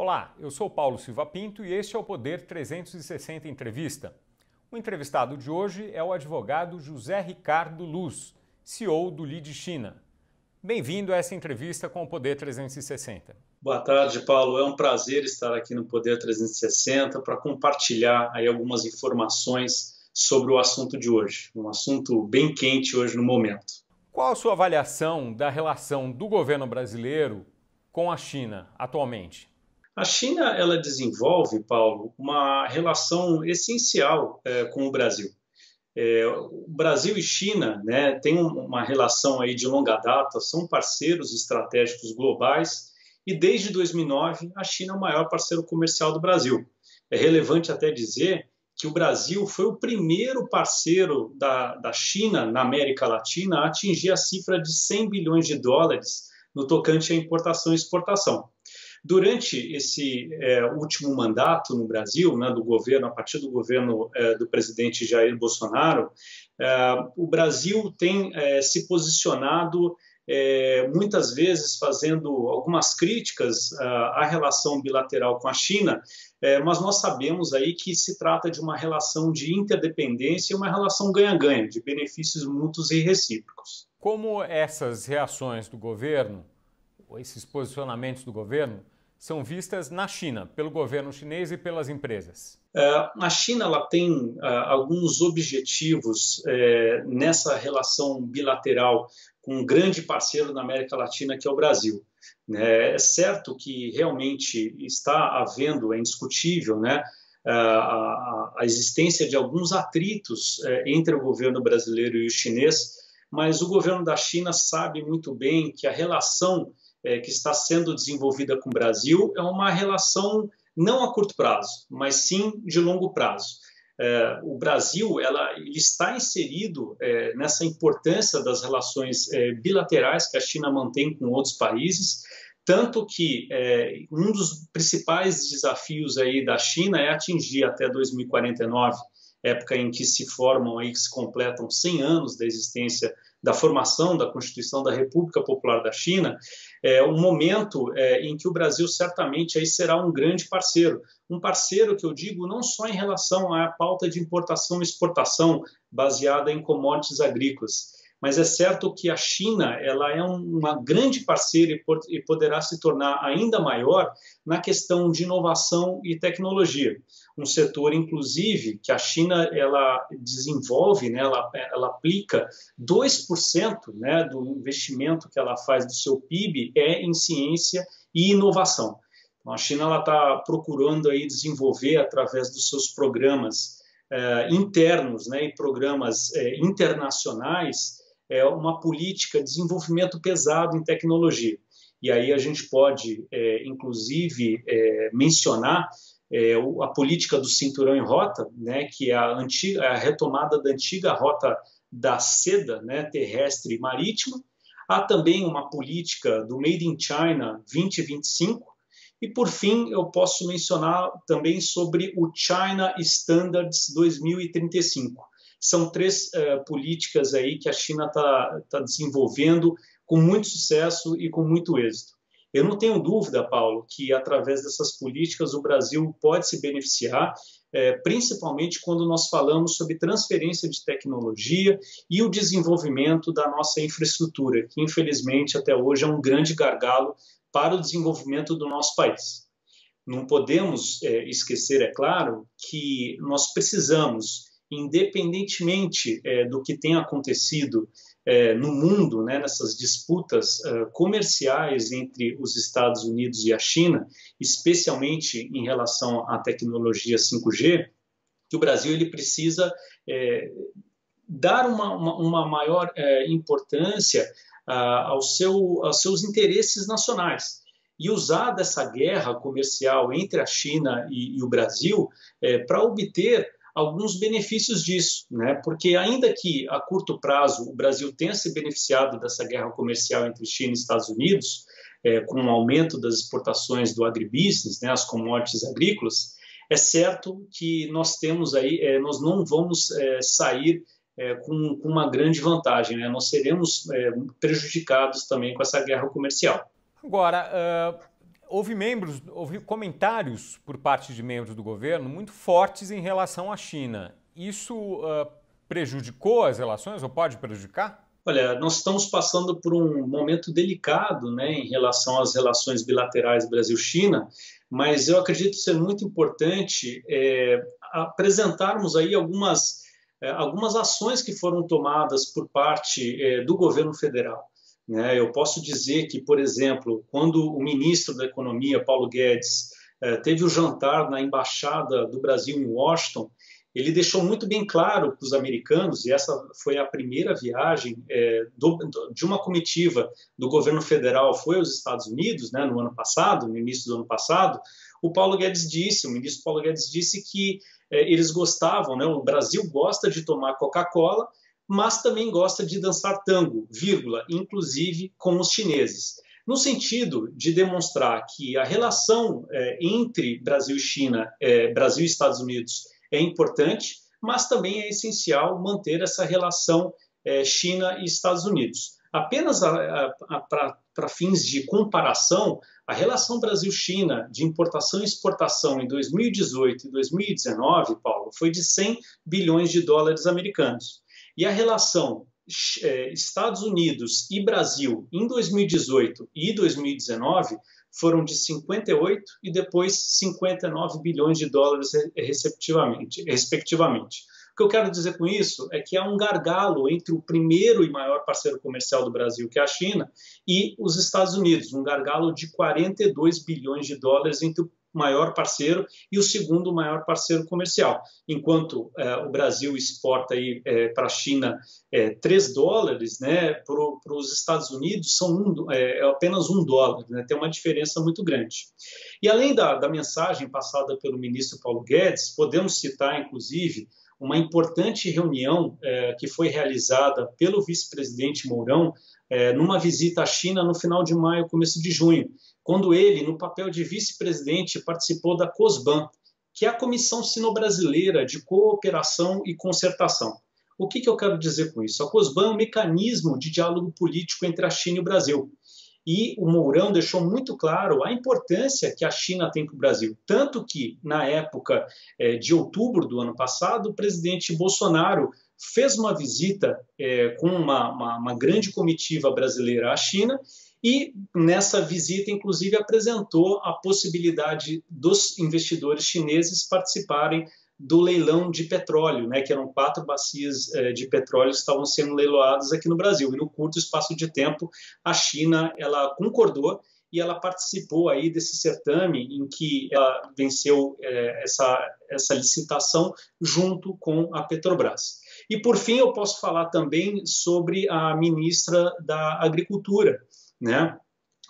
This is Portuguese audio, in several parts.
Olá, eu sou Paulo Silva Pinto e este é o Poder 360 Entrevista. O entrevistado de hoje é o advogado José Ricardo Luz, CEO do Lead China. Bem-vindo a essa entrevista com o Poder 360. Boa tarde, Paulo. É um prazer estar aqui no Poder 360 para compartilhar aí algumas informações sobre o assunto de hoje. Um assunto bem quente hoje no momento. Qual a sua avaliação da relação do governo brasileiro com a China atualmente? A China, ela desenvolve, Paulo, uma relação essencial com o Brasil. O Brasil e China, né, têm uma relação aí de longa data, são parceiros estratégicos globais e desde 2009 a China é o maior parceiro comercial do Brasil. É relevante até dizer que o Brasil foi o primeiro parceiro da China na América Latina a atingir a cifra de 100 bilhões de dólares no tocante à importação e exportação. Durante esse último mandato no Brasil, né, do governo, a partir do governo do presidente Jair Bolsonaro, o Brasil tem se posicionado muitas vezes fazendo algumas críticas à relação bilateral com a China, mas nós sabemos aí que se trata de uma relação de interdependência e uma relação ganha-ganha, de benefícios mútuos e recíprocos. Como essas reações do governo, ou esses posicionamentos do governo, são vistas na China, pelo governo chinês e pelas empresas? A China ela tem alguns objetivos nessa relação bilateral com um grande parceiro da América Latina, que é o Brasil. É certo que realmente está havendo, é indiscutível, né, a existência de alguns atritos entre o governo brasileiro e o chinês, mas o governo da China sabe muito bem que a relação que está sendo desenvolvida com o Brasil é uma relação não a curto prazo, mas sim de longo prazo. O Brasil ele está inserido nessa importância das relações bilaterais que a China mantém com outros países, tanto que um dos principais desafios aí da China é atingir até 2049, época em que se formam aí, que se completam 100 anos da existência da formação da Constituição da República Popular da China, um momento em que o Brasil certamente aí será um grande parceiro. Um parceiro que eu digo não só em relação à pauta de importação e exportação baseada em commodities agrícolas, mas é certo que a China ela é uma grande parceira e poderá se tornar ainda maior na questão de inovação e tecnologia. Um setor, inclusive, que a China ela desenvolve, né, ela aplica 2%, né, do investimento que ela faz do seu PIB em ciência e inovação. Então, a China está procurando aí desenvolver, através dos seus programas internos, né, e programas internacionais, uma política de desenvolvimento pesado em tecnologia. E aí a gente pode, inclusive, mencionar a política do cinturão em rota, né, que é a retomada da antiga rota da seda, né, terrestre e marítima. Há também uma política do Made in China 2025. E, por fim, eu posso mencionar também sobre o China Standards 2035. São três políticas aí que a China tá desenvolvendo com muito sucesso e com muito êxito. Eu não tenho dúvida, Paulo, que através dessas políticas o Brasil pode se beneficiar, principalmente quando nós falamos sobre transferência de tecnologia e o desenvolvimento da nossa infraestrutura, que infelizmente até hoje é um grande gargalo para o desenvolvimento do nosso país. Não podemos esquecer, é claro, que nós precisamos, independentemente do que tenha acontecido no mundo, né, nessas disputas comerciais entre os Estados Unidos e a China, especialmente em relação à tecnologia 5G, que o Brasil ele precisa dar uma maior importância aos seus interesses nacionais e usar dessa guerra comercial entre a China e o Brasil para obter alguns benefícios disso, né? Porque ainda que a curto prazo o Brasil tenha se beneficiado dessa guerra comercial entre China e Estados Unidos, com o aumento das exportações do agribusiness, né, as commodities agrícolas, é certo que nós temos aí, nós não vamos sair com uma grande vantagem, né? Nós seremos prejudicados também com essa guerra comercial. Agora, houve comentários por parte de membros do governo muito fortes em relação à China. Isso prejudicou as relações ou pode prejudicar? Olha, nós estamos passando por um momento delicado, né, em relação às relações bilaterais Brasil-China, mas eu acredito ser muito importante apresentarmos aí algumas ações que foram tomadas por parte do governo federal. Né? Eu posso dizer que, por exemplo, quando o ministro da Economia, Paulo Guedes, teve o jantar na Embaixada do Brasil em Washington, ele deixou muito bem claro para os americanos, e essa foi a primeira viagem de uma comitiva do governo federal, foi aos Estados Unidos, né, no ano passado, no início do ano passado. O ministro Paulo Guedes disse que eles gostavam, né, o Brasil gosta de tomar Coca-Cola, mas também gosta de dançar tango, vírgula, inclusive com os chineses. No sentido de demonstrar que a relação entre Brasil e China, Brasil e Estados Unidos, é importante, mas também é essencial manter essa relação China e Estados Unidos. Apenas para fins de comparação, a relação Brasil-China de importação e exportação em 2018 e 2019, Paulo, foi de 100 bilhões de dólares americanos. E a relação Estados Unidos e Brasil em 2018 e 2019 foram de 58 e depois 59 bilhões de dólares respectivamente. O que eu quero dizer com isso é que há um gargalo entre o primeiro e maior parceiro comercial do Brasil, que é a China, e os Estados Unidos, um gargalo de 42 bilhões de dólares entre o maior parceiro e o segundo maior parceiro comercial. Enquanto o Brasil exporta para a China $3, né, para os Estados Unidos é apenas $1, né, tem uma diferença muito grande. E além da mensagem passada pelo ministro Paulo Guedes, podemos citar, inclusive, uma importante reunião que foi realizada pelo vice-presidente Mourão numa visita à China no final de maio, começo de junho, quando ele, no papel de vice-presidente, participou da COSBAN, que é a Comissão Sino-Brasileira de Cooperação e Concertação. O que eu quero dizer com isso? A COSBAN é um mecanismo de diálogo político entre a China e o Brasil. E o Mourão deixou muito claro a importância que a China tem para o Brasil. Tanto que, na época de outubro do ano passado, o presidente Bolsonaro fez uma visita com uma grande comitiva brasileira à China e, nessa visita, inclusive, apresentou a possibilidade dos investidores chineses participarem do leilão de petróleo, né, que eram 4 bacias de petróleo que estavam sendo leiloadas aqui no Brasil. E no curto espaço de tempo, a China ela concordou e ela participou aí desse certame em que ela venceu essa licitação junto com a Petrobras. E, por fim, eu posso falar também sobre a ministra da Agricultura, né?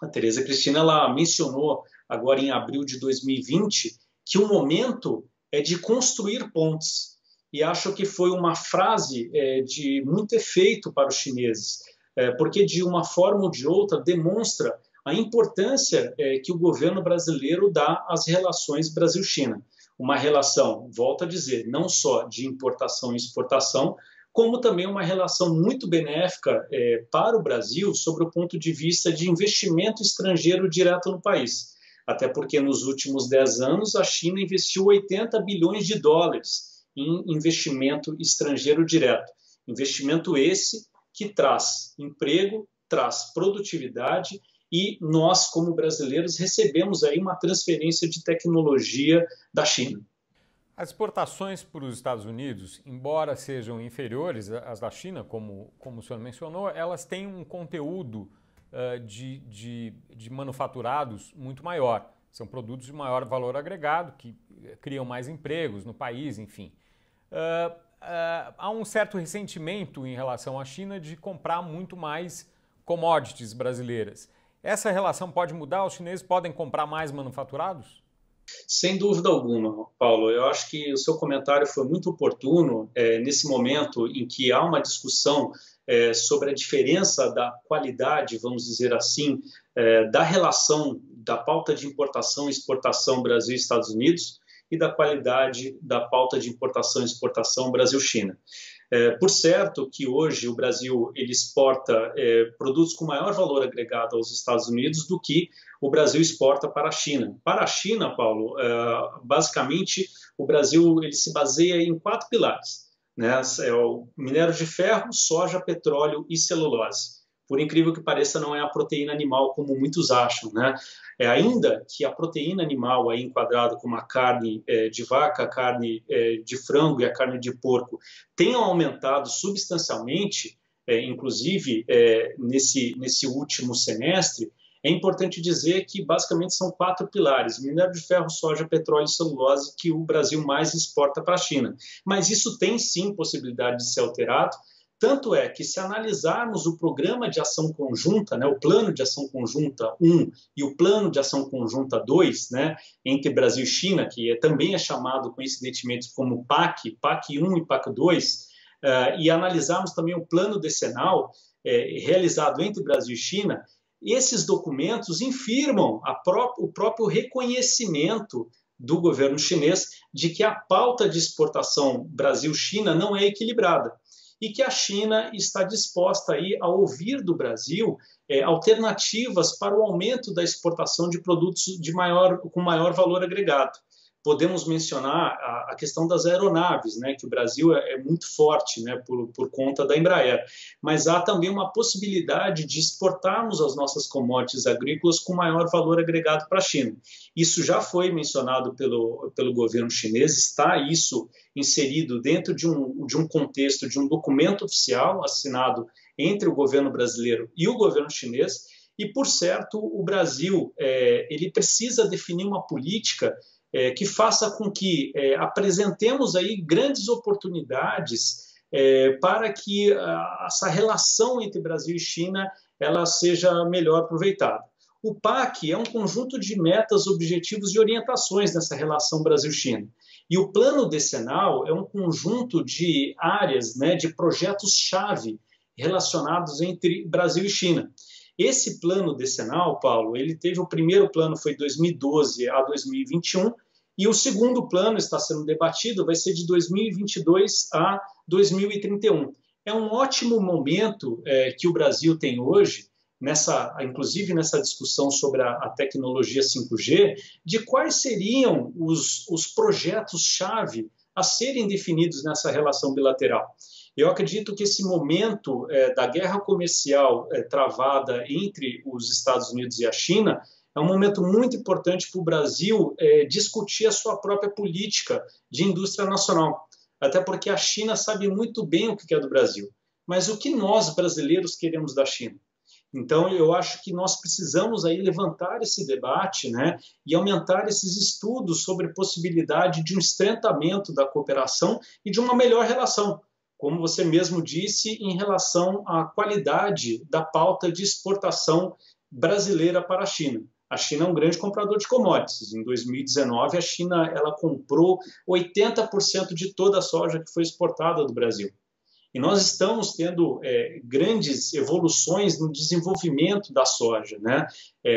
A Tereza Cristina ela mencionou agora em abril de 2020 que o momento é de construir pontes. E acho que foi uma frase de muito efeito para os chineses, porque de uma forma ou de outra demonstra a importância que o governo brasileiro dá às relações Brasil-China. Uma relação, volto a dizer, não só de importação e exportação, como também uma relação muito benéfica para o Brasil sobre o ponto de vista de investimento estrangeiro direto no país. Até porque nos últimos 10 anos a China investiu 80 bilhões de dólares em investimento estrangeiro direto. Investimento esse que traz emprego, traz produtividade e nós, como brasileiros, recebemos aí uma transferência de tecnologia da China. As exportações para os Estados Unidos, embora sejam inferiores às da China, como o senhor mencionou, elas têm um conteúdo de manufaturados muito maior. São produtos de maior valor agregado, que criam mais empregos no país, enfim. Há um certo ressentimento em relação à China de comprar muito mais commodities brasileiras. Essa relação pode mudar? Os chineses podem comprar mais manufaturados? Sem dúvida alguma, Paulo. Eu acho que o seu comentário foi muito oportuno nesse momento em que há uma discussão sobre a diferença da qualidade, vamos dizer assim, da relação da pauta de importação e exportação Brasil e Estados Unidos e da qualidade da pauta de importação e exportação Brasil-China. Por certo que hoje o Brasil ele exporta produtos com maior valor agregado aos Estados Unidos do que o Brasil exporta para a China. Para a China, Paulo, basicamente o Brasil ele se baseia em 4 pilares, né? É o minério de ferro, soja, petróleo e celulose. Por incrível que pareça, não é a proteína animal como muitos acham, né? Ainda que a proteína animal aí enquadrada como a carne de vaca, a carne de frango e a carne de porco tenham aumentado substancialmente, inclusive nesse último semestre, é importante dizer que basicamente são 4 pilares: minério de ferro, soja, petróleo e celulose, que o Brasil mais exporta para a China. Mas isso tem sim possibilidade de ser alterado. Tanto é que, se analisarmos o programa de ação conjunta, né, o plano de ação conjunta 1 e o plano de ação conjunta 2, né, entre Brasil e China, que também é chamado coincidentemente como PAC, PAC 1 e PAC 2, e analisarmos também o plano decenal realizado entre Brasil e China, esses documentos infirmam o próprio reconhecimento do governo chinês de que a pauta de exportação Brasil-China não é equilibrada, e que a China está disposta aí a ouvir do Brasil alternativas para o aumento da exportação de produtos com maior valor agregado. Podemos mencionar a questão das aeronaves, né, que o Brasil é muito forte, né, por conta da Embraer, mas há também uma possibilidade de exportarmos as nossas commodities agrícolas com maior valor agregado para a China. Isso já foi mencionado pelo governo chinês, está isso inserido dentro de um contexto, de um documento oficial assinado entre o governo brasileiro e o governo chinês, e, por certo, o Brasil ele precisa definir uma política que faça com que apresentemos aí grandes oportunidades para que essa relação entre Brasil e China ela seja melhor aproveitada. O PAC é um conjunto de metas, objetivos e orientações nessa relação Brasil-China. E o plano decenal é um conjunto de áreas, né, de projetos-chave relacionados entre Brasil e China. Esse plano decenal, Paulo, ele teve o primeiro plano foi 2012 a 2021, e o segundo plano está sendo debatido, vai ser de 2022 a 2031. É um ótimo momento que o Brasil tem hoje, inclusive nessa discussão sobre a tecnologia 5G, de quais seriam os projetos-chave a serem definidos nessa relação bilateral. Eu acredito que esse momento da guerra comercial travada entre os Estados Unidos e a China é um momento muito importante para o Brasil discutir a sua própria política de indústria nacional. Até porque a China sabe muito bem o que é do Brasil. Mas o que nós, brasileiros, queremos da China? Então, eu acho que nós precisamos aí levantar esse debate, né, e aumentar esses estudos sobre a possibilidade de um estreitamento da cooperação e de uma melhor relação, como você mesmo disse, em relação à qualidade da pauta de exportação brasileira para a China. A China é um grande comprador de commodities. Em 2019, a China ela comprou 80% de toda a soja que foi exportada do Brasil. E nós estamos tendo grandes evoluções no desenvolvimento da soja, né?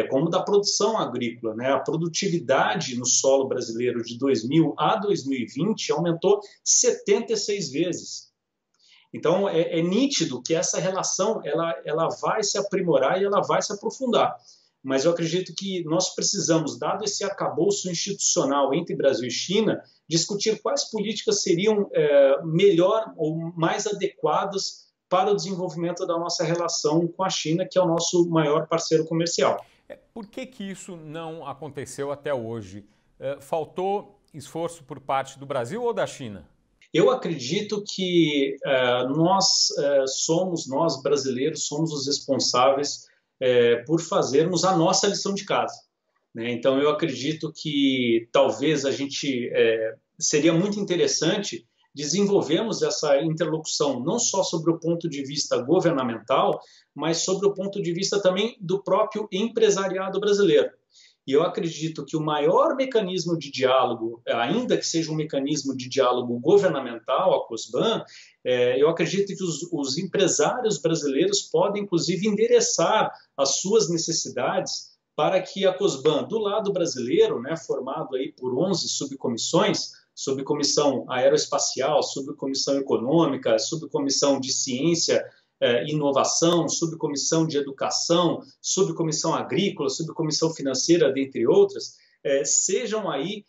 Como da produção agrícola, né? A produtividade no solo brasileiro de 2000 a 2020 aumentou 76 vezes. Então, é nítido que essa relação ela vai se aprimorar e ela vai se aprofundar. Mas eu acredito que nós precisamos, dado esse arcabouço institucional entre Brasil e China, discutir quais políticas seriam melhor ou mais adequadas para o desenvolvimento da nossa relação com a China, que é o nosso maior parceiro comercial. Por que isso não aconteceu até hoje? Faltou esforço por parte do Brasil ou da China? Eu acredito que nós brasileiros, somos os responsáveis por fazermos a nossa lição de casa, né? Então, eu acredito que talvez seria muito interessante desenvolvermos essa interlocução não só sobre o ponto de vista governamental, mas sobre o ponto de vista também do próprio empresariado brasileiro. E eu acredito que o maior mecanismo de diálogo, ainda que seja um mecanismo de diálogo governamental, a COSBAN, eu acredito que os empresários brasileiros podem, inclusive, endereçar as suas necessidades para que a COSBAN, do lado brasileiro, né, formado aí por 11 subcomissões, subcomissão aeroespacial, subcomissão econômica, subcomissão de ciência, inovação, subcomissão de educação, subcomissão agrícola, subcomissão financeira, dentre outras, sejam aí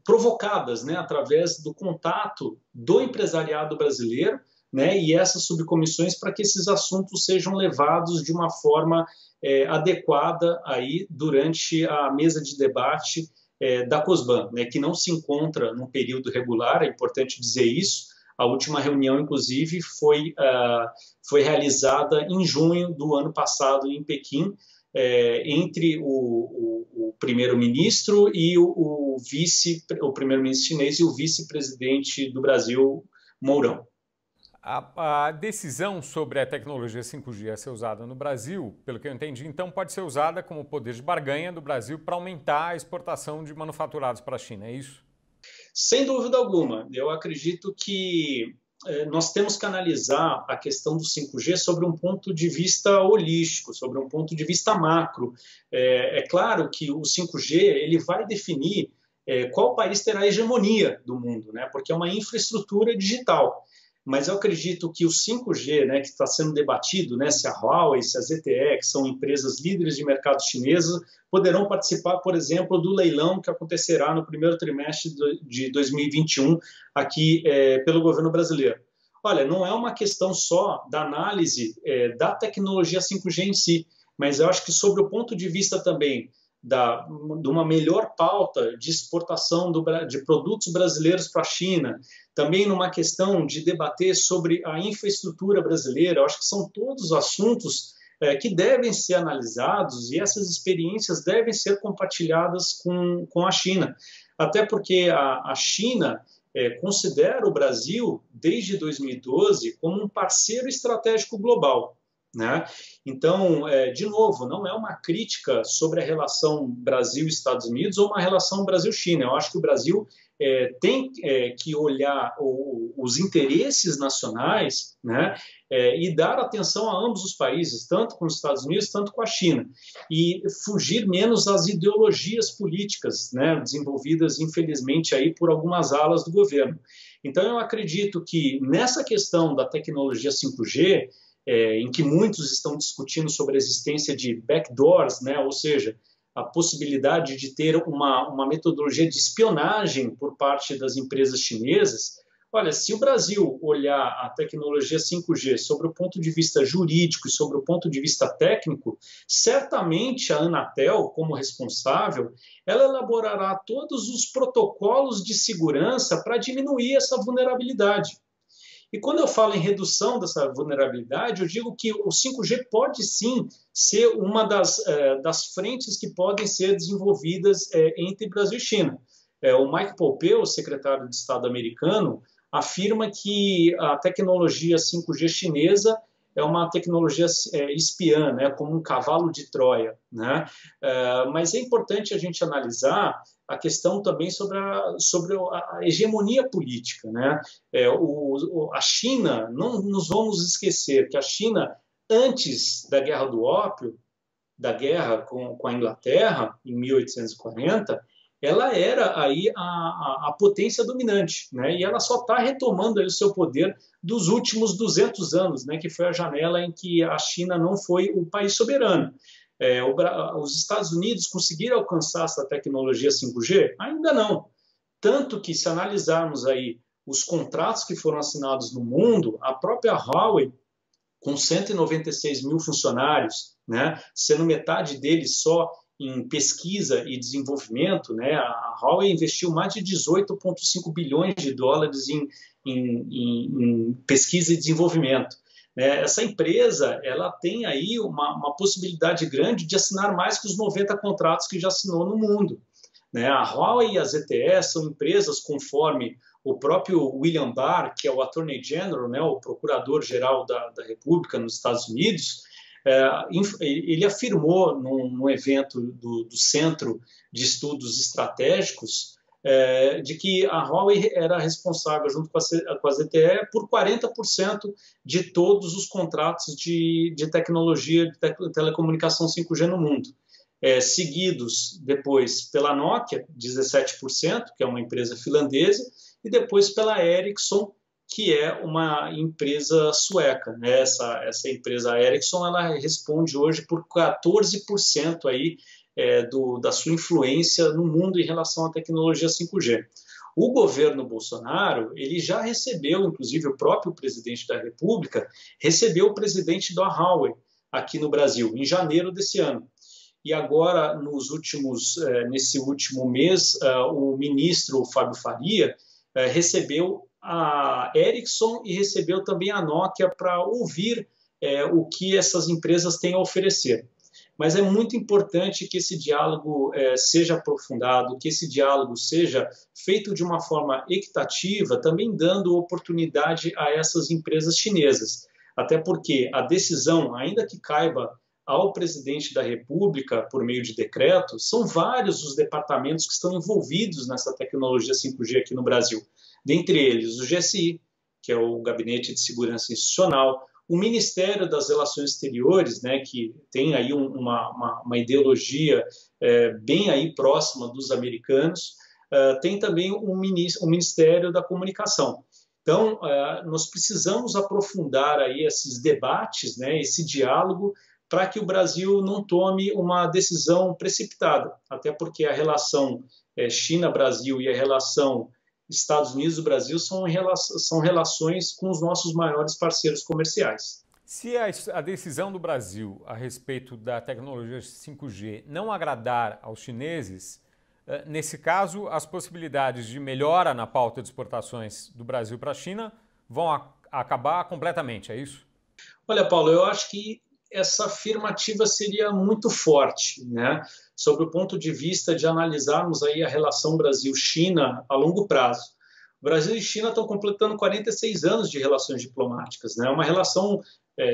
provocadas, né, através do contato do empresariado brasileiro, né, e essas subcomissões, para que esses assuntos sejam levados de uma forma adequada aí durante a mesa de debate da COSBAN, né, que não se encontra num período regular, é importante dizer isso. A última reunião, inclusive, foi realizada em junho do ano passado em Pequim, entre o primeiro-ministro e o primeiro-ministro chinês e o vice-presidente do Brasil, Mourão. A decisão sobre a tecnologia 5G a ser usada no Brasil, pelo que eu entendi, então pode ser usada como poder de barganha do Brasil para aumentar a exportação de manufaturados para a China, é isso? Sem dúvida alguma. Eu acredito que nós temos que analisar a questão do 5G sobre um ponto de vista holístico, sobre um ponto de vista macro. É claro que o 5G ele vai definir qual país terá a hegemonia do mundo, né? Porque é uma infraestrutura digital. Mas eu acredito que o 5G, né, que está sendo debatido, né, se a Huawei, se a ZTE, que são empresas líderes de mercado chinesas, poderão participar, por exemplo, do leilão que acontecerá no primeiro trimestre de 2021 aqui pelo governo brasileiro. Olha, não é uma questão só da análise da tecnologia 5G em si, mas eu acho que sobre o ponto de vista também de uma melhor pauta de exportação de produtos brasileiros para a China, também numa questão de debater sobre a infraestrutura brasileira. Eu acho que são todos assuntos que devem ser analisados e essas experiências devem ser compartilhadas com a China. Até porque a China considera o Brasil, desde 2012, como um parceiro estratégico global, né? Então, de novo, não é uma crítica sobre a relação Brasil-Estados Unidos ou uma relação Brasil-China. Eu acho que o Brasil tem que olhar os interesses nacionais, né, e dar atenção a ambos os países, tanto com os Estados Unidos, tanto com a China, e fugir menos às ideologias políticas, né, desenvolvidas, infelizmente, aí por algumas alas do governo. Então, eu acredito que nessa questão da tecnologia 5G, em que muitos estão discutindo sobre a existência de backdoors, né, ou seja, a possibilidade de ter uma metodologia de espionagem por parte das empresas chinesas. Olha, se o Brasil olhar a tecnologia 5G sobre o ponto de vista jurídico e sobre o ponto de vista técnico, certamente a Anatel, como responsável, ela elaborará todos os protocolos de segurança para diminuir essa vulnerabilidade. E quando eu falo em redução dessa vulnerabilidade, eu digo que o 5G pode sim ser uma das frentes que podem ser desenvolvidas entre Brasil e China. O Mike Pompeo, secretário de Estado americano, afirma que a tecnologia 5G chinesa é uma tecnologia espiã, né, como um cavalo de Troia, né? Mas é importante a gente analisar a questão também sobre a hegemonia política, né? A China, não nos vamos esquecer que a China, antes da Guerra do Ópio, da guerra com a Inglaterra, em 1840, ela era aí a potência dominante, né? E ela só está retomando aí o seu poder dos últimos 200 anos, né? Que foi a janela em que a China não foi o país soberano. Os Estados Unidos conseguiram alcançar essa tecnologia 5G? Ainda não. Tanto que, se analisarmos aí os contratos que foram assinados no mundo, a própria Huawei, com 196 mil funcionários, né, sendo metade deles só em pesquisa e desenvolvimento, né, a Huawei investiu mais de 18,5 bilhões de dólares em pesquisa e desenvolvimento. Essa empresa ela tem aí uma possibilidade grande de assinar mais que os 90 contratos que já assinou no mundo. A Huawei e a ZTE são empresas conforme o próprio William Barr, que é o Attorney General, né, o Procurador-Geral da República nos Estados Unidos, ele afirmou num evento do Centro de Estudos Estratégicos de que a Huawei era responsável, junto com a ZTE, por 40% de todos os contratos de tecnologia de telecomunicação 5G no mundo. seguidos depois pela Nokia, 17%, que é uma empresa finlandesa, e depois pela Ericsson, que é uma empresa sueca. Essa empresa Ericsson, ela responde hoje por 14% aí, da sua influência no mundo em relação à tecnologia 5G. O governo Bolsonaro, ele já recebeu, inclusive o próprio presidente da República, recebeu o presidente da Huawei aqui no Brasil, em janeiro desse ano. E agora, nesse último mês, o ministro Fábio Faria recebeu a Ericsson e recebeu também a Nokia para ouvir o que essas empresas têm a oferecer. Mas é muito importante que esse diálogo seja aprofundado, que esse diálogo seja feito de uma forma equitativa, também dando oportunidade a essas empresas chinesas. Até porque a decisão, ainda que caiba ao presidente da República por meio de decreto, são vários os departamentos que estão envolvidos nessa tecnologia 5G aqui no Brasil. Dentre eles o GSI, que é o Gabinete de Segurança Institucional, o Ministério das Relações Exteriores, né, que tem aí uma ideologia bem aí próxima dos americanos, tem também o Ministério da Comunicação. Então, nós precisamos aprofundar aí esses debates, né, esse diálogo, para que o Brasil não tome uma decisão precipitada, até porque a relação China-Brasil e a relação Estados Unidos-Brasil são relações com os nossos maiores parceiros comerciais. Se a decisão do Brasil a respeito da tecnologia 5G não agradar aos chineses, nesse caso, as possibilidades de melhora na pauta de exportações do Brasil para a China vão acabar completamente, é isso? Olha, Paulo, eu acho que essa afirmativa seria muito forte, né? Sob o ponto de vista de analisarmos aí a relação Brasil-China a longo prazo. O Brasil e China estão completando 46 anos de relações diplomáticas, né? Uma relação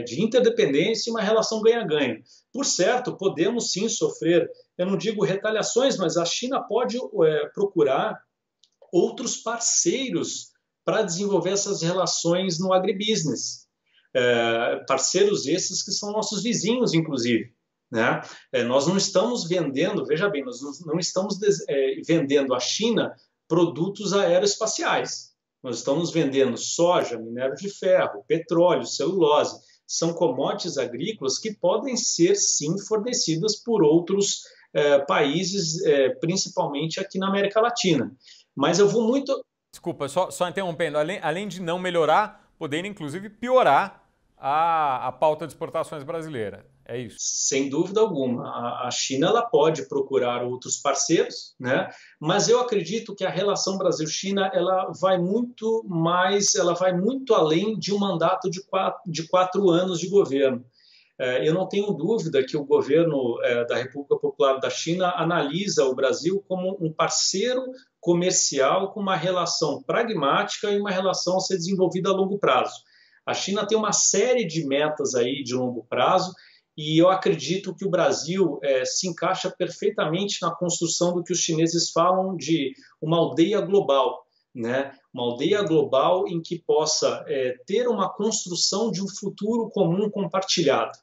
de interdependência e uma relação ganha-ganha. Por certo, podemos sim sofrer, eu não digo retaliações, mas a China pode procurar outros parceiros para desenvolver essas relações no agribusiness. Parceiros esses que são nossos vizinhos, inclusive. Né? Nós não estamos vendendo, veja bem, nós não estamos vendendo à China produtos aeroespaciais. Nós estamos vendendo soja, minério de ferro, petróleo, celulose. São commodities agrícolas que podem ser, sim, fornecidas por outros países, principalmente aqui na América Latina. Mas eu vou muito... Desculpa, só interrompendo. Além de não melhorar, poder inclusive piorar a pauta de exportações brasileira. É isso? Sem dúvida alguma. A China ela pode procurar outros parceiros, né? Mas eu acredito que a relação Brasil-China ela vai muito além de um mandato de 4 anos de governo. Eu não tenho dúvida que o governo da República Popular da China analisa o Brasil como um parceiro comercial com uma relação pragmática e uma relação a ser desenvolvida a longo prazo. A China tem uma série de metas aí de longo prazo e eu acredito que o Brasil se encaixa perfeitamente na construção do que os chineses falam de uma aldeia global, né? Uma aldeia global em que possa ter uma construção de um futuro comum compartilhado.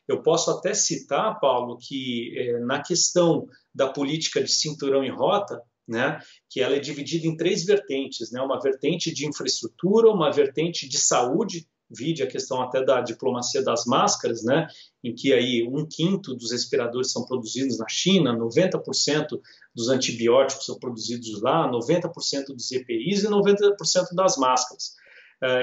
Eu posso até citar, Paulo, que na questão da política de cinturão e rota, né, que ela é dividida em 3 vertentes, né, uma vertente de infraestrutura, uma vertente de saúde, vide a questão até da diplomacia das máscaras, né, em que aí 1/5 dos respiradores são produzidos na China, 90% dos antibióticos são produzidos lá, 90% dos EPIs e 90% das máscaras.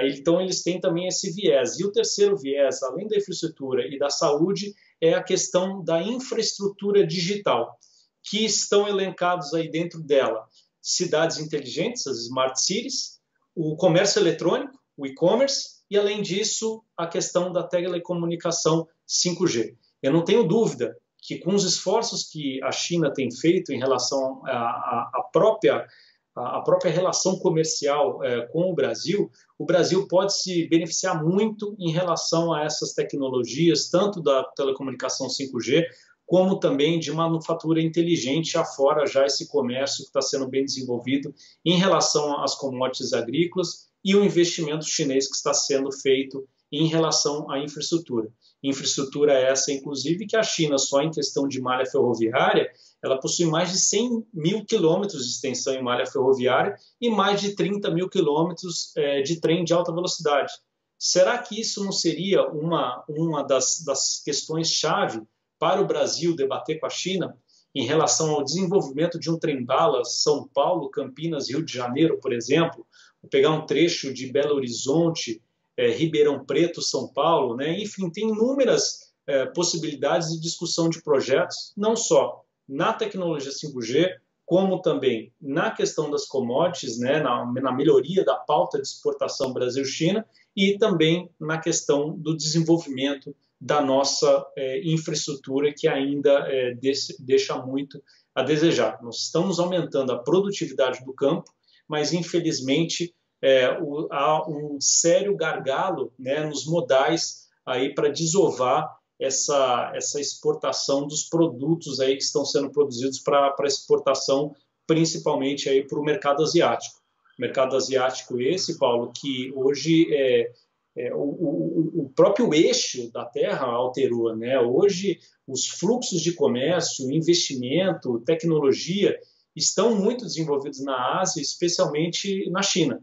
Então, eles têm também esse viés. E o terceiro viés, além da infraestrutura e da saúde, é a questão da infraestrutura digital, que estão elencados aí dentro dela cidades inteligentes, as smart cities, o comércio eletrônico, o e-commerce, e, além disso, a questão da telecomunicação 5G. Eu não tenho dúvida que, com os esforços que a China tem feito em relação à própria relação comercial com o Brasil pode se beneficiar muito em relação a essas tecnologias, tanto da telecomunicação 5G, como também de manufatura inteligente, afora já esse comércio que está sendo bem desenvolvido em relação às commodities agrícolas e o investimento chinês que está sendo feito em relação à infraestrutura. Infraestrutura essa, inclusive, que a China, só em questão de malha ferroviária, ela possui mais de 100 mil quilômetros de extensão em malha ferroviária e mais de 30 mil quilômetros de trem de alta velocidade. Será que isso não seria uma das questões-chave para o Brasil debater com a China em relação ao desenvolvimento de um trem-bala São Paulo, Campinas, Rio de Janeiro, por exemplo, vou pegar um trecho de Belo Horizonte, Ribeirão Preto, São Paulo, né? Enfim, tem inúmeras possibilidades de discussão de projetos, não só na tecnologia 5G, como também na questão das commodities, né? na melhoria da pauta de exportação Brasil-China e também na questão do desenvolvimento da nossa infraestrutura, que ainda deixa muito a desejar. Nós estamos aumentando a produtividade do campo, mas infelizmente há um sério gargalo, né, nos modais aí para desovar essa exportação dos produtos aí que estão sendo produzidos para exportação, principalmente aí para o mercado asiático. O mercado asiático esse, Paulo, que hoje o próprio eixo da Terra alterou, né? Hoje os fluxos de comércio, investimento, tecnologia estão muito desenvolvidos na Ásia, especialmente na China.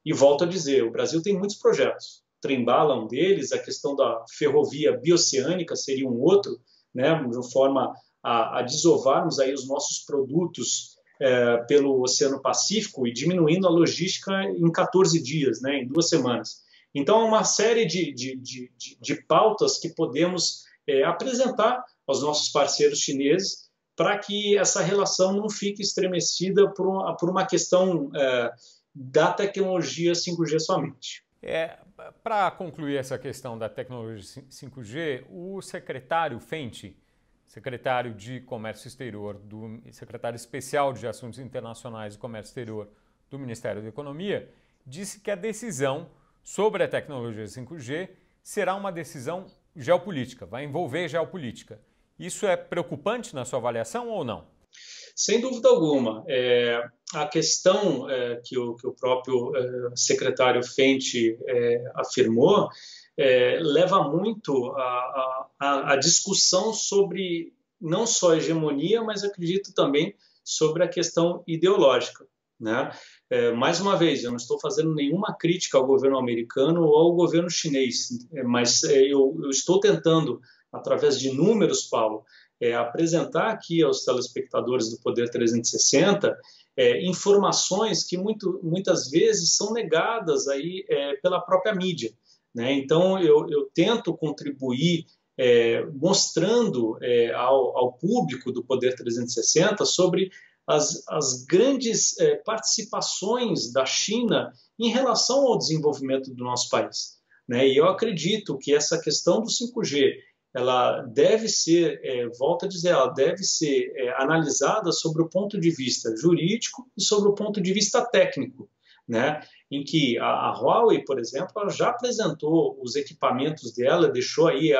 E volto a dizer, o Brasil tem muitos projetos. Trem-bala um deles, a questão da ferrovia bioceânica seria um outro, né? De forma a desovarmos aí os nossos produtos pelo Oceano Pacífico e diminuindo a logística em 14 dias, né? Em 2 semanas. Então, uma série de pautas que podemos apresentar aos nossos parceiros chineses para que essa relação não fique estremecida por uma questão da tecnologia 5G somente. Para concluir essa questão da tecnologia 5G, o secretário Fenty, secretário de Comércio Exterior, secretário especial de Assuntos Internacionais e Comércio Exterior do Ministério da Economia, disse que a decisão sobre a tecnologia 5G será uma decisão geopolítica, vai envolver geopolítica. Isso é preocupante na sua avaliação ou não? Sem dúvida alguma. A questão que o próprio secretário Fenty afirmou leva muito a discussão sobre não só a hegemonia, mas acredito também sobre a questão ideológica, né? Mais uma vez, eu não estou fazendo nenhuma crítica ao governo americano ou ao governo chinês, mas eu estou tentando, através de números, Paulo, apresentar aqui aos telespectadores do Poder 360 informações que muitas vezes são negadas aí, pela própria mídia, né? Então, eu tento contribuir mostrando ao público do Poder 360 sobre as grandes participações da China em relação ao desenvolvimento do nosso país, né? E eu acredito que essa questão do 5G, ela deve ser, volto a dizer, ela deve ser analisada sobre o ponto de vista jurídico e sobre o ponto de vista técnico, né? Em que a Huawei, por exemplo, ela já apresentou os equipamentos dela, deixou aí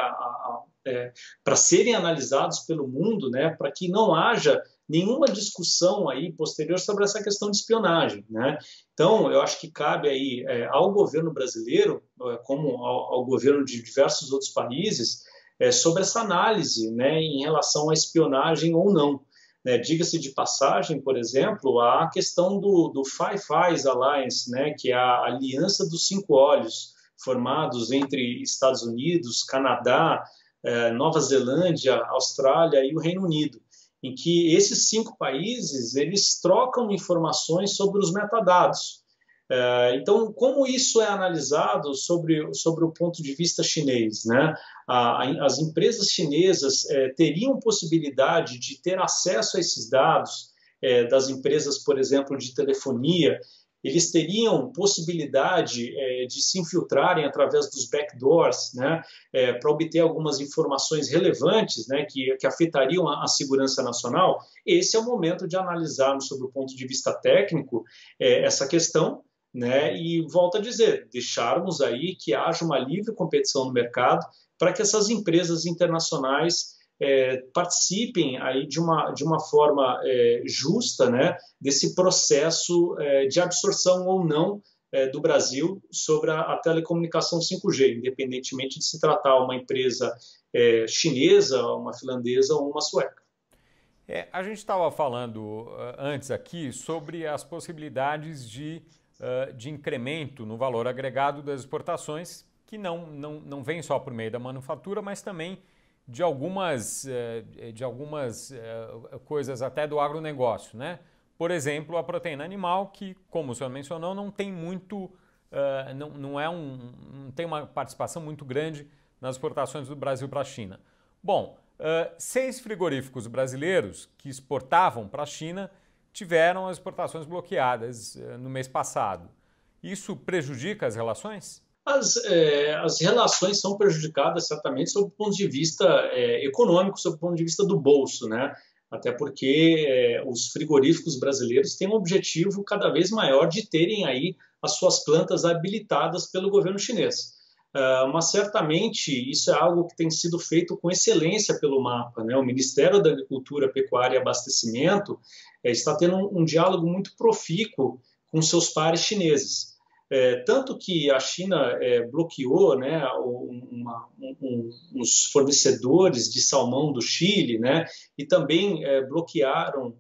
para serem analisados pelo mundo, né? Para que não haja nenhuma discussão aí posterior sobre essa questão de espionagem, né? Então, eu acho que cabe aí ao governo brasileiro, como ao governo de diversos outros países, sobre essa análise, né, em relação à espionagem ou não. Diga-se de passagem, por exemplo, a questão do Five Eyes Alliance, né, que é a aliança dos 5 olhos, formados entre Estados Unidos, Canadá, Nova Zelândia, Austrália e o Reino Unido, em que esses 5 países eles trocam informações sobre os metadados. Então, como isso é analisado sobre o ponto de vista chinês, né? As empresas chinesas teriam possibilidade de ter acesso a esses dados das empresas, por exemplo, de telefonia. Eles teriam possibilidade de se infiltrarem através dos backdoors, né, para obter algumas informações relevantes, né, que afetariam a segurança nacional. Esse é o momento de analisarmos, sob o ponto de vista técnico, essa questão, né, e volto a dizer, deixarmos aí que haja uma livre competição no mercado para que essas empresas internacionais participem aí de uma forma justa, né, desse processo de absorção ou não do Brasil sobre a telecomunicação 5G, independentemente de se tratar uma empresa chinesa, uma finlandesa ou uma sueca. A gente estava falando antes aqui sobre as possibilidades de incremento no valor agregado das exportações, que não vem só por meio da manufatura, mas também de algumas coisas até do agronegócio, né? Por exemplo, a proteína animal, que, como o senhor mencionou, não tem muito, não tem uma participação muito grande nas exportações do Brasil para a China. Bom, 6 frigoríficos brasileiros que exportavam para a China tiveram as exportações bloqueadas no mês passado. Isso prejudica as relações? As relações são prejudicadas certamente sob o ponto de vista econômico, sob o ponto de vista do bolso, né? Até porque os frigoríficos brasileiros têm um objetivo cada vez maior de terem aí as suas plantas habilitadas pelo governo chinês. Mas certamente isso é algo que tem sido feito com excelência pelo MAPA, né? O Ministério da Agricultura, Pecuária e Abastecimento está tendo um diálogo muito profícuo com seus pares chineses. Tanto que a China bloqueou, né, uns fornecedores de salmão do Chile, né, e também bloquearam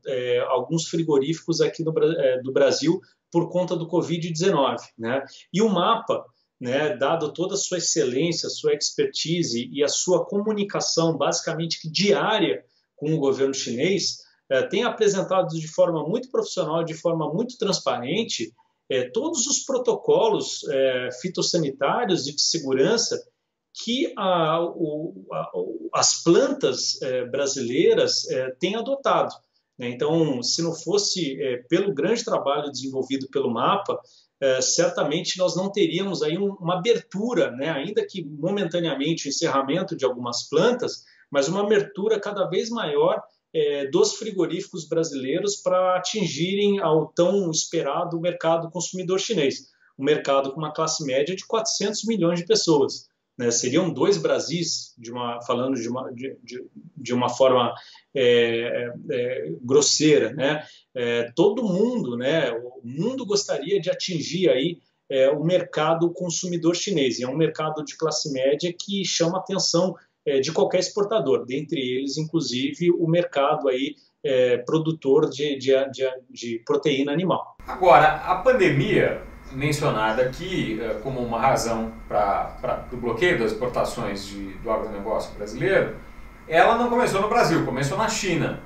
alguns frigoríficos aqui do Brasil por conta do Covid-19. Né? E o MAPA, né, dado toda a sua excelência, sua expertise e a sua comunicação basicamente diária com o governo chinês, tem apresentado de forma muito profissional, de forma muito transparente, todos os protocolos fitossanitários e de segurança que as plantas brasileiras têm adotado. Né? Então, se não fosse pelo grande trabalho desenvolvido pelo MAPA, certamente nós não teríamos aí uma abertura, né? Ainda que momentaneamente o encerramento de algumas plantas, mas uma abertura cada vez maior dos frigoríficos brasileiros para atingirem ao tão esperado mercado consumidor chinês, um mercado com uma classe média de 400 milhões de pessoas. Né? Seriam 2 Brasis, falando de uma forma grosseira. Né? Todo mundo, né? O mundo gostaria de atingir aí o mercado consumidor chinês, e é um mercado de classe média que chama atenção de qualquer exportador, dentre eles, inclusive, o mercado aí, produtor de proteína animal. Agora, a pandemia mencionada aqui como uma razão para o bloqueio das exportações do agronegócio brasileiro, ela não começou no Brasil, começou na China.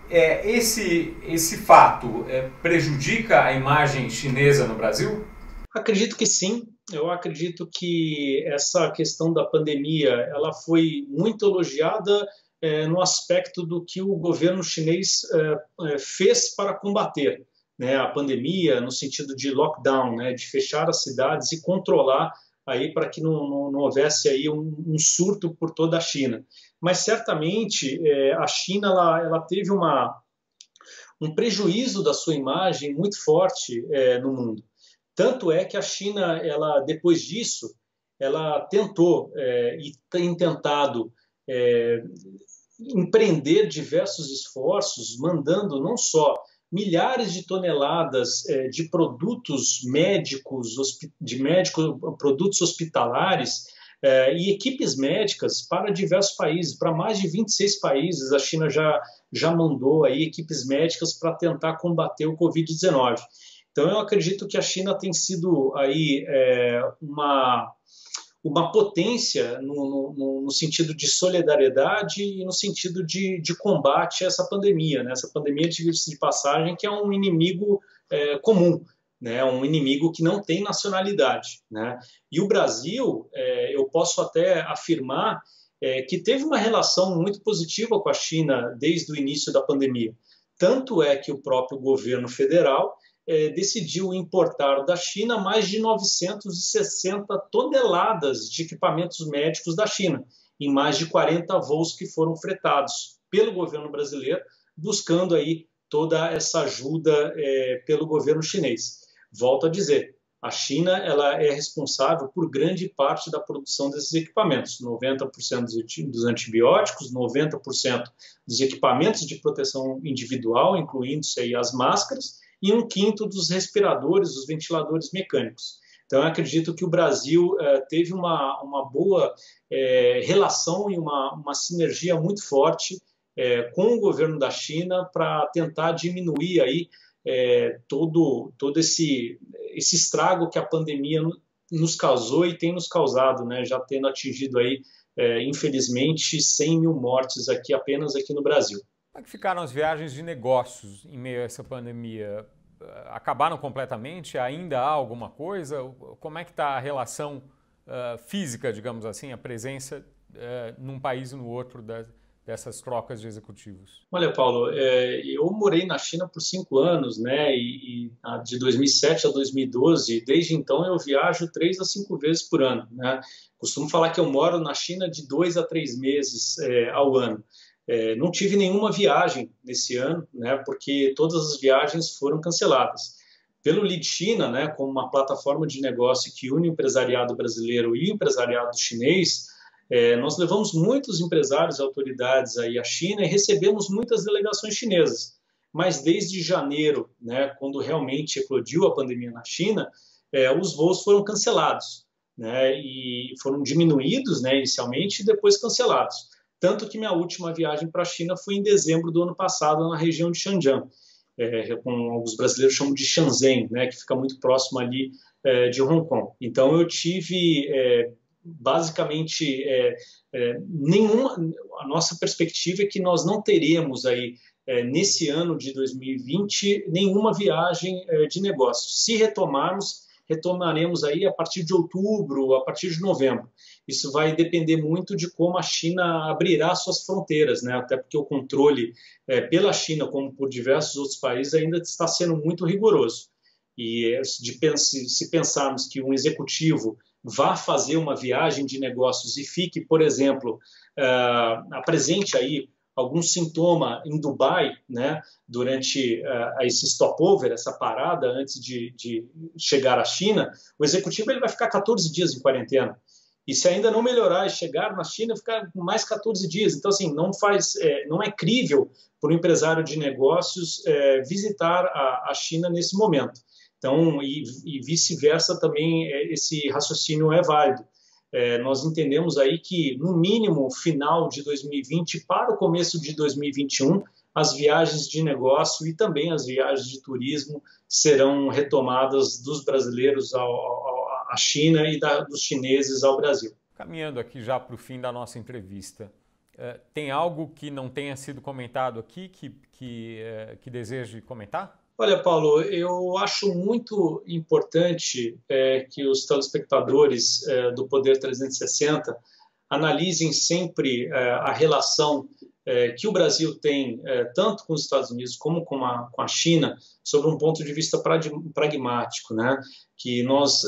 Esse fato prejudica a imagem chinesa no Brasil? Acredito que sim. Eu acredito que essa questão da pandemia ela foi muito elogiada no aspecto do que o governo chinês fez para combater, né, a pandemia, no sentido de lockdown, né, de fechar as cidades e controlar aí para que não houvesse aí um surto por toda a China. Mas certamente a China ela teve um prejuízo da sua imagem muito forte no mundo. Tanto é que a China, depois disso, ela tentou e tem tentado empreender diversos esforços, mandando não só milhares de toneladas de produtos médicos, produtos hospitalares e equipes médicas para diversos países, para mais de 26 países. A China já mandou aí equipes médicas para tentar combater o Covid-19. Então, eu acredito que a China tem sido aí uma potência no sentido de solidariedade e no sentido de combate a essa pandemia, né? Essa pandemia, diga-se de passagem, que é um inimigo comum, né? Um inimigo que não tem nacionalidade, né? E o Brasil, eu posso até afirmar que teve uma relação muito positiva com a China desde o início da pandemia. Tanto é que o próprio governo federal decidiu importar da China mais de 960 toneladas de equipamentos médicos da China, em mais de 40 voos que foram fretados pelo governo brasileiro, buscando aí toda essa ajuda pelo governo chinês. Volto a dizer, a China ela é responsável por grande parte da produção desses equipamentos, 90% dos antibióticos, 90% dos equipamentos de proteção individual, incluindo-se aí as máscaras, e 1/5 dos respiradores, os ventiladores mecânicos. Então, eu acredito que o Brasil teve uma boa relação e uma sinergia muito forte com o governo da China para tentar diminuir aí todo esse estrago que a pandemia nos causou e tem nos causado, né? Já tendo atingido aí, infelizmente, 100 mil mortes apenas aqui no Brasil. Como é que ficaram as viagens de negócios em meio a essa pandemia? Acabaram completamente? Ainda há alguma coisa? Como é que está a relação física, digamos assim, a presença num país e no outro dessas trocas de executivos? Olha, Paulo, eu morei na China por 5 anos, né? De 2007 a 2012, desde então eu viajo 3 a 5 vezes por ano, né? Costumo falar que eu moro na China de 2 a 3 meses ao ano. Não tive nenhuma viagem nesse ano, né? Porque todas as viagens foram canceladas. Pelo Lead China, né? Como uma plataforma de negócio que une o empresariado brasileiro e o empresariado chinês, nós levamos muitos empresários e autoridades aí à China e recebemos muitas delegações chinesas. Mas desde janeiro, né, quando realmente eclodiu a pandemia na China, os voos foram cancelados, né, e foram diminuídos, né, inicialmente e depois cancelados. Tanto que minha última viagem para a China foi em dezembro do ano passado, na região de Xinjiang, como os brasileiros chamam de Shenzhen, né, que fica muito próximo ali de Hong Kong. Então eu tive basicamente a nossa perspectiva é que nós não teremos aí nesse ano de 2020 nenhuma viagem de negócios. Se retomaremos aí a partir de outubro, a partir de novembro. Isso vai depender muito de como a China abrirá suas fronteiras, né? Até porque o controle pela China, como por diversos outros países, ainda está sendo muito rigoroso. E se pensarmos que um executivo vá fazer uma viagem de negócios e fique, por exemplo, apresente aí algum sintoma em Dubai, né, durante esse stopover, essa parada antes de chegar à China, o executivo ele vai ficar 14 dias em quarentena. E se ainda não melhorar e chegar na China, ficar mais 14 dias. Então, assim, não é crível para o empresário de negócios visitar a China nesse momento. Então, e vice-versa também, esse raciocínio é válido. Nós entendemos aí que, no mínimo, final de 2020 para o começo de 2021, as viagens de negócio e também as viagens de turismo serão retomadas dos brasileiros à China e dos chineses ao Brasil. Caminhando aqui já para o fim da nossa entrevista, tem algo que não tenha sido comentado aqui que deseje comentar? Olha, Paulo, eu acho muito importante que os telespectadores do Poder 360 analisem sempre a relação que o Brasil tem tanto com os Estados Unidos como com a China sobre um ponto de vista pragmático, né? Que nós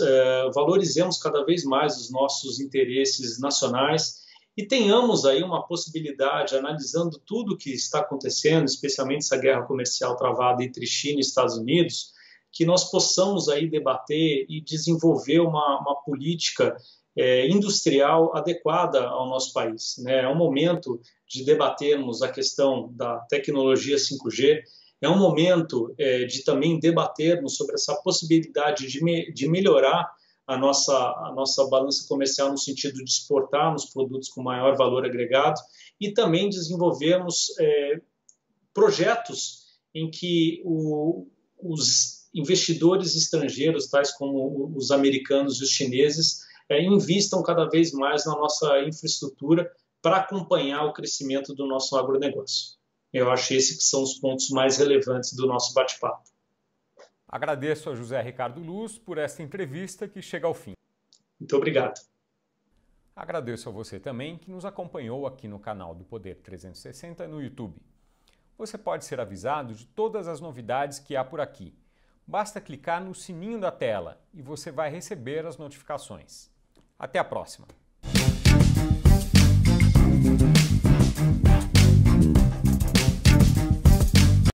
valorizemos cada vez mais os nossos interesses nacionais e tenhamos aí uma possibilidade, analisando tudo o que está acontecendo, especialmente essa guerra comercial travada entre China e Estados Unidos, que nós possamos aí debater e desenvolver uma política industrial adequada ao nosso país, né? É um momento de debatermos a questão da tecnologia 5G, é um momento de também debatermos sobre essa possibilidade de melhorar a nossa balança comercial no sentido de exportarmos produtos com maior valor agregado e também desenvolvermos projetos em que os investidores estrangeiros, tais como os americanos e os chineses, investam cada vez mais na nossa infraestrutura para acompanhar o crescimento do nosso agronegócio. Eu acho esses que são os pontos mais relevantes do nosso bate-papo. Agradeço a José Ricardo Luz por esta entrevista que chega ao fim. Muito obrigado. Agradeço a você também que nos acompanhou aqui no canal do Poder 360 no YouTube. Você pode ser avisado de todas as novidades que há por aqui. Basta clicar no sininho da tela e você vai receber as notificações. Até a próxima!